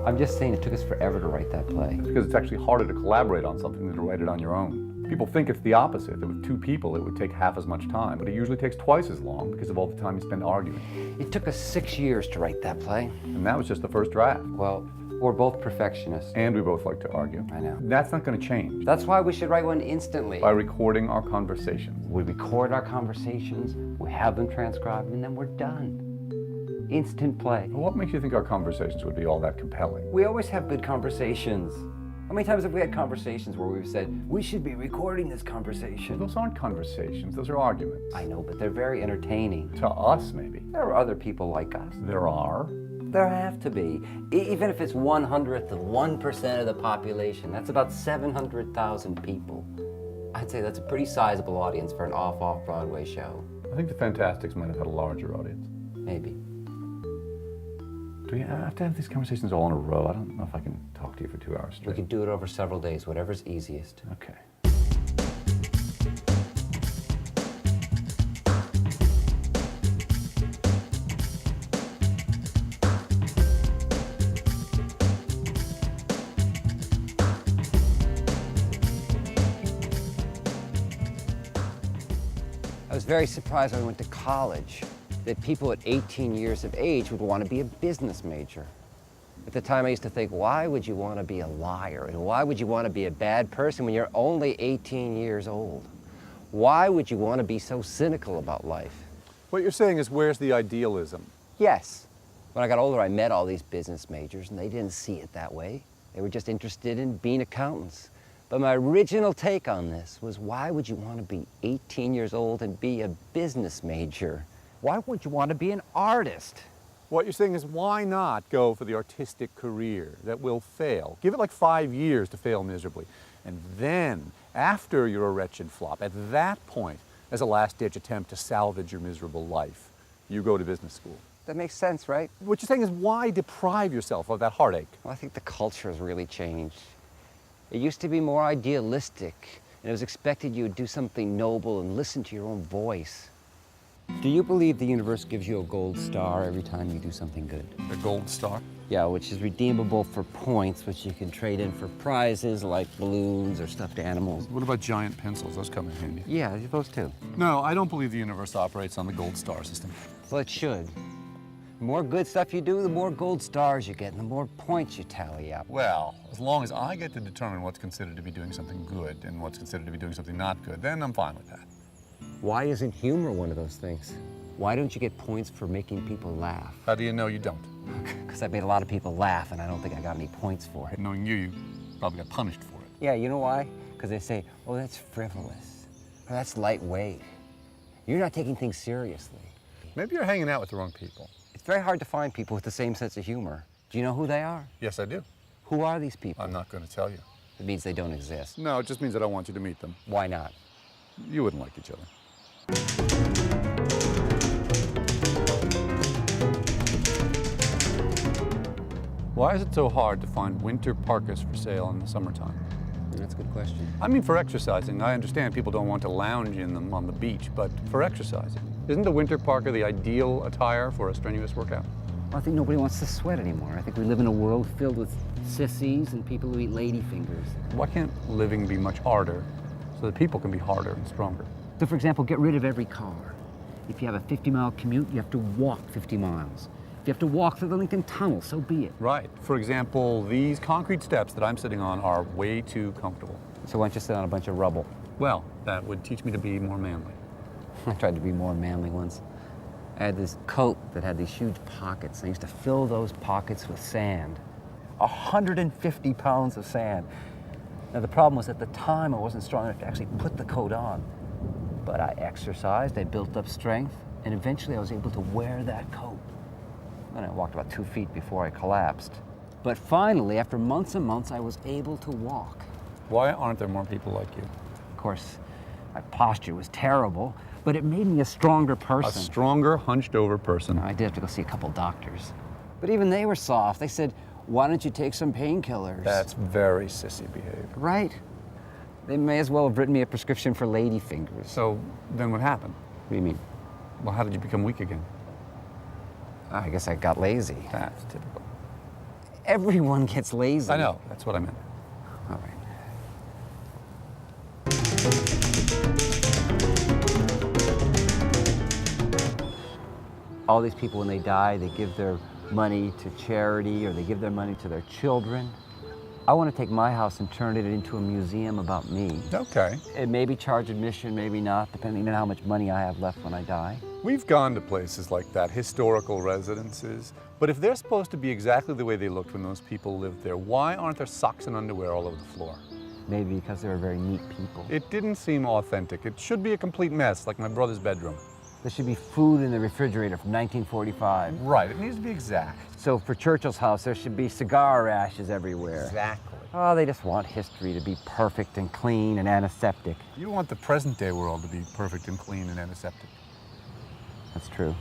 I'm just saying it took us forever to write that play. It's because it's actually harder to collaborate on something than to write it on your own. People think it's the opposite, that with two people it would take half as much time, but it usually takes twice as long because of all the time you spend arguing. It took us 6 years to write that play. And that was just the first draft. Well, we're both perfectionists. And we both like to argue. I know. That's not going to change. That's why we should write one instantly. By recording our conversations. We record our conversations, we have them transcribed, and then we're done. Instant play. Well, what makes you think our conversations would be all that compelling? We always have good conversations. How many times have we had conversations where we've said, we should be recording this conversation? Well, those aren't conversations, those are arguments. I know, but they're very entertaining. To us, maybe. There are other people like us. There are. There have to be. Even if it's 1/100th of 1% of the population, that's about 700,000 people. I'd say that's a pretty sizable audience for an off-Broadway show. I think the Fantastics might have had a larger audience. Maybe. Do we have to have these conversations all in a row? I don't know if I can talk to you for 2 hours straight. We could do it over several days, whatever's easiest. Okay. I was very surprised when I went to college that people at 18 years of age would want to be a business major. At the time I used to think, why would you want to be a liar? And why would you want to be a bad person when you're only 18 years old? Why would you want to be so cynical about life? What you're saying is, where's the idealism? Yes. When I got older, I met all these business majors, and they didn't see it that way. They were just interested in being accountants. But my original take on this was, why would you want to be 18 years old and be a business major? Why would you want to be an artist? What you're saying is, why not go for the artistic career that will fail? Give it like 5 years to fail miserably. And then, after you're a wretched flop, at that point, as a last-ditch attempt to salvage your miserable life, you go to business school. That makes sense, right? What you're saying is, why deprive yourself of that heartache? Well, I think the culture has really changed. It used to be more idealistic, and it was expected you would do something noble and listen to your own voice. Do you believe the universe gives you a gold star every time you do something good? A gold star? Yeah, which is redeemable for points, which you can trade in for prizes like balloons or stuffed animals. What about giant pencils? Those come in handy. Yeah, those too. No, I don't believe the universe operates on the gold star system. Well, it should. The more good stuff you do, the more gold stars you get, and the more points you tally up. Well, as long as I get to determine what's considered to be doing something good and what's considered to be doing something not good, then I'm fine with that. Why isn't humor one of those things? Why don't you get points for making people laugh? How do you know you don't? Because I made a lot of people laugh, and I don't think I got any points for it. Knowing you probably got punished for it. Yeah, you know why? Because they say, oh, that's frivolous, or that's lightweight. You're not taking things seriously. Maybe you're hanging out with the wrong people. It's very hard to find people with the same sense of humor. Do you know who they are? Yes, I do. Who are these people? I'm not going to tell you. It means they don't exist. No, it just means that I want you to meet them. Why not? You wouldn't like each other. Why is it so hard to find winter parkas for sale in the summertime? That's a good question. I mean, for exercising. I understand people don't want to lounge in them on the beach, but for exercising. Isn't the winter parka the ideal attire for a strenuous workout? Well, I think nobody wants to sweat anymore. I think we live in a world filled with sissies and people who eat ladyfingers. Why can't living be much harder so that people can be harder and stronger? So, for example, get rid of every car. If you have a 50-mile commute, you have to walk 50 miles. If you have to walk through the Lincoln Tunnel, so be it. Right. For example, these concrete steps that I'm sitting on are way too comfortable. So why don't you sit on a bunch of rubble? Well, that would teach me to be more manly. I tried to be more manly once. I had this coat that had these huge pockets. I used to fill those pockets with sand. 150 pounds of sand. Now, the problem was at the time I wasn't strong enough to actually put the coat on. But I exercised, I built up strength, and eventually I was able to wear that coat. And I walked about 2 feet before I collapsed. But finally, after months and months, I was able to walk. Why aren't there more people like you? Of course, my posture was terrible, but it made me a stronger person. A stronger, hunched-over person. I did have to go see a couple doctors. But even they were soft. They said, why don't you take some painkillers? That's very sissy behavior. Right. They may as well have written me a prescription for ladyfingers. So then what happened? What do you mean? Well, how did you become weak again? I guess I got lazy. That's typical. Everyone gets lazy. I know, that's what I meant. All right. All these people, when they die, they give their money to charity or they give their money to their children. I want to take my house and turn it into a museum about me. Okay. It may be charge admission, maybe not, depending on how much money I have left when I die. We've gone to places like that, historical residences, but if they're supposed to be exactly the way they looked when those people lived there, why aren't there socks and underwear all over the floor? Maybe because they were very neat people. It didn't seem authentic. It should be a complete mess, like my brother's bedroom. There should be food in the refrigerator from 1945. Right, it needs to be exact. So for Churchill's house, there should be cigar ashes everywhere. Exactly. Oh, they just want history to be perfect and clean and antiseptic. You want the present day world to be perfect and clean and antiseptic. That's true.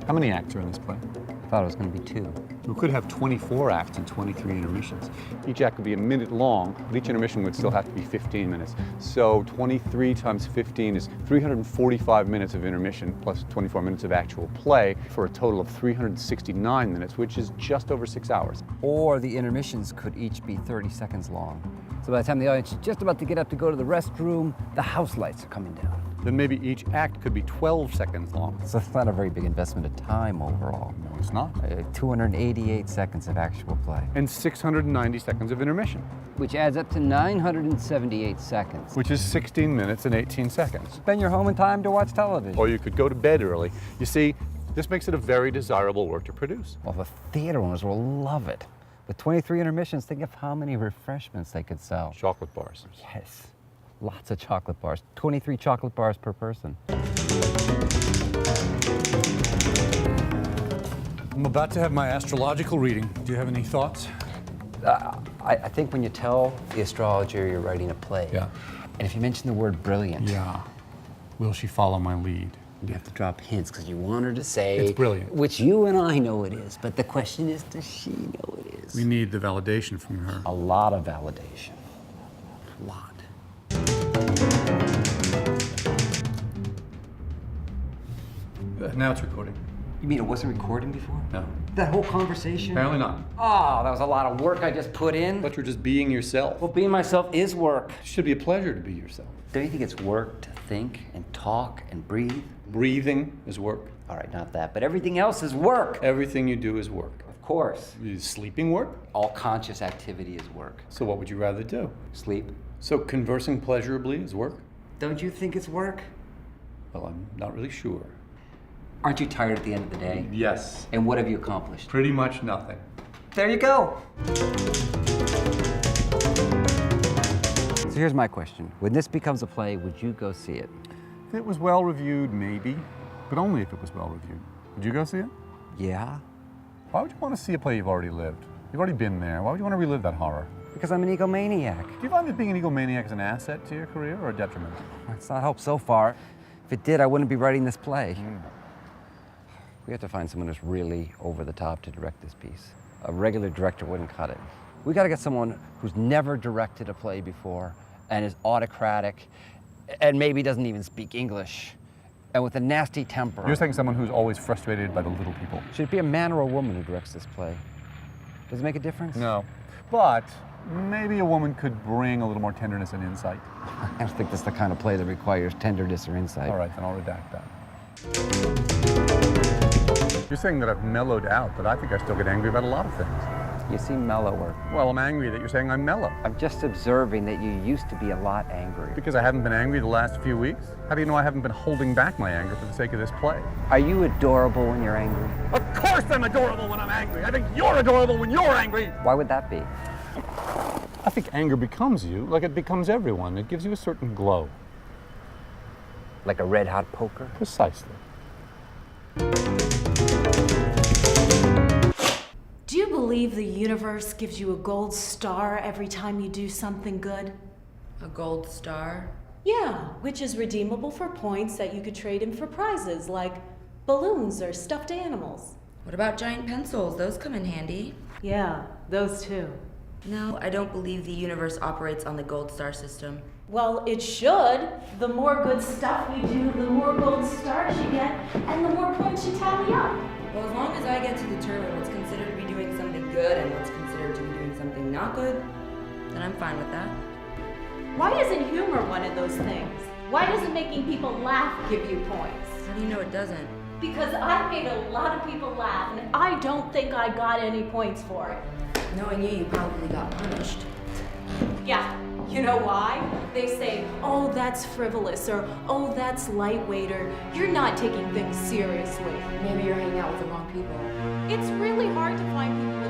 How many acts are in this play? I thought it was going to be 2. We could have 24 acts and 23 intermissions. Each act could be a minute long, but each intermission would still have to be 15 minutes. So 23 times 15 is 345 minutes of intermission plus 24 minutes of actual play for a total of 369 minutes, which is just over 6 hours. Or the intermissions could each be 30 seconds long. So by the time the audience is just about to get up to go to the restroom, the house lights are coming down. Then maybe each act could be 12 seconds long. So it's not a very big investment of time overall. No, it's not. 288 seconds of actual play. And 690 seconds of intermission. Which adds up to 978 seconds. Which is 16 minutes and 18 seconds. Spend your home and time to watch television. Or you could go to bed early. You see, this makes it a very desirable work to produce. Well, the theater owners will love it. With 23 intermissions, think of how many refreshments they could sell. Chocolate bars. Yes. Lots of chocolate bars. 23 chocolate bars per person. I'm about to have my astrological reading. Do you have any thoughts? I think when you tell the astrologer you're writing a play, Yeah. and if you mention the word brilliant, Yeah. Will she follow my lead? you have to drop hints because you want her to say It's brilliant. which you and I know it is, but the question is, does she know it is? We need the validation from her. A lot of validation. A lot. Now it's recording. You mean it wasn't recording before? No. That whole conversation? Apparently not. Oh, that was a lot of work I just put in. But you're just being yourself. Well, being myself is work. It should be a pleasure to be yourself. Don't you think it's work to think and talk and breathe? Breathing is work. All right, not that, but everything else is work. Everything you do is work. Of course. Is sleeping work? All conscious activity is work. So what would you rather do? Sleep. So conversing pleasurably is work? Don't you think it's work? Well, I'm not really sure. Aren't you tired at the end of the day? Yes. And what have you accomplished? Pretty much nothing. There you go. So here's my question. When this becomes a play, would you go see it? If it was well reviewed, maybe. But only if it was well reviewed. Would you go see it? Yeah. Why would you want to see a play you've already lived? You've already been there. Why would you want to relive that horror? Because I'm an egomaniac. Do you find that being an egomaniac is an asset to your career or a detriment? It's not helped so far. If it did, I wouldn't be writing this play. We have to find someone who's really over the top to direct this piece. A regular director wouldn't cut it. We got to get someone who's never directed a play before and is autocratic and maybe doesn't even speak English and with a nasty temper. You're saying someone who's always frustrated by the little people. Should it be a man or a woman who directs this play? Does it make a difference? No. But maybe a woman could bring a little more tenderness and insight. I don't think that's the kind of play that requires tenderness or insight. All right, then I'll redact that. You're saying that I've mellowed out, but I think I still get angry about a lot of things. You seem mellower. Well, I'm angry that you're saying I'm mellow. I'm just observing that you used to be a lot angry. Because I haven't been angry the last few weeks? How do you know I haven't been holding back my anger for the sake of this play? Are you adorable when you're angry? Of course I'm adorable when I'm angry. I think you're adorable when you're angry. Why would that be? I think anger becomes you, like it becomes everyone. It gives you a certain glow. Like a red-hot poker? Precisely. Do you believe the universe gives you a gold star every time you do something good? A gold star? Yeah, which is redeemable for points that you could trade in for prizes like balloons or stuffed animals. What about giant pencils? Those come in handy. Yeah, those too. No, I don't believe the universe operates on the gold star system. Well, it should. The more good stuff we do, the more gold stars you get, and the more points you tally up. Well, as long as I get to determine what's considered to be doing something good and what's considered to be doing something not good, then I'm fine with that. Why isn't humor one of those things? Why doesn't making people laugh give you points? How do you know it doesn't? Because I made a lot of people laugh, and I don't think I got any points for it. Knowing you probably got punished. Yeah, you know why? They say, oh, that's frivolous, or oh, that's lightweight, or you're not taking things seriously. Maybe you're hanging out with the wrong people. It's really hard to find people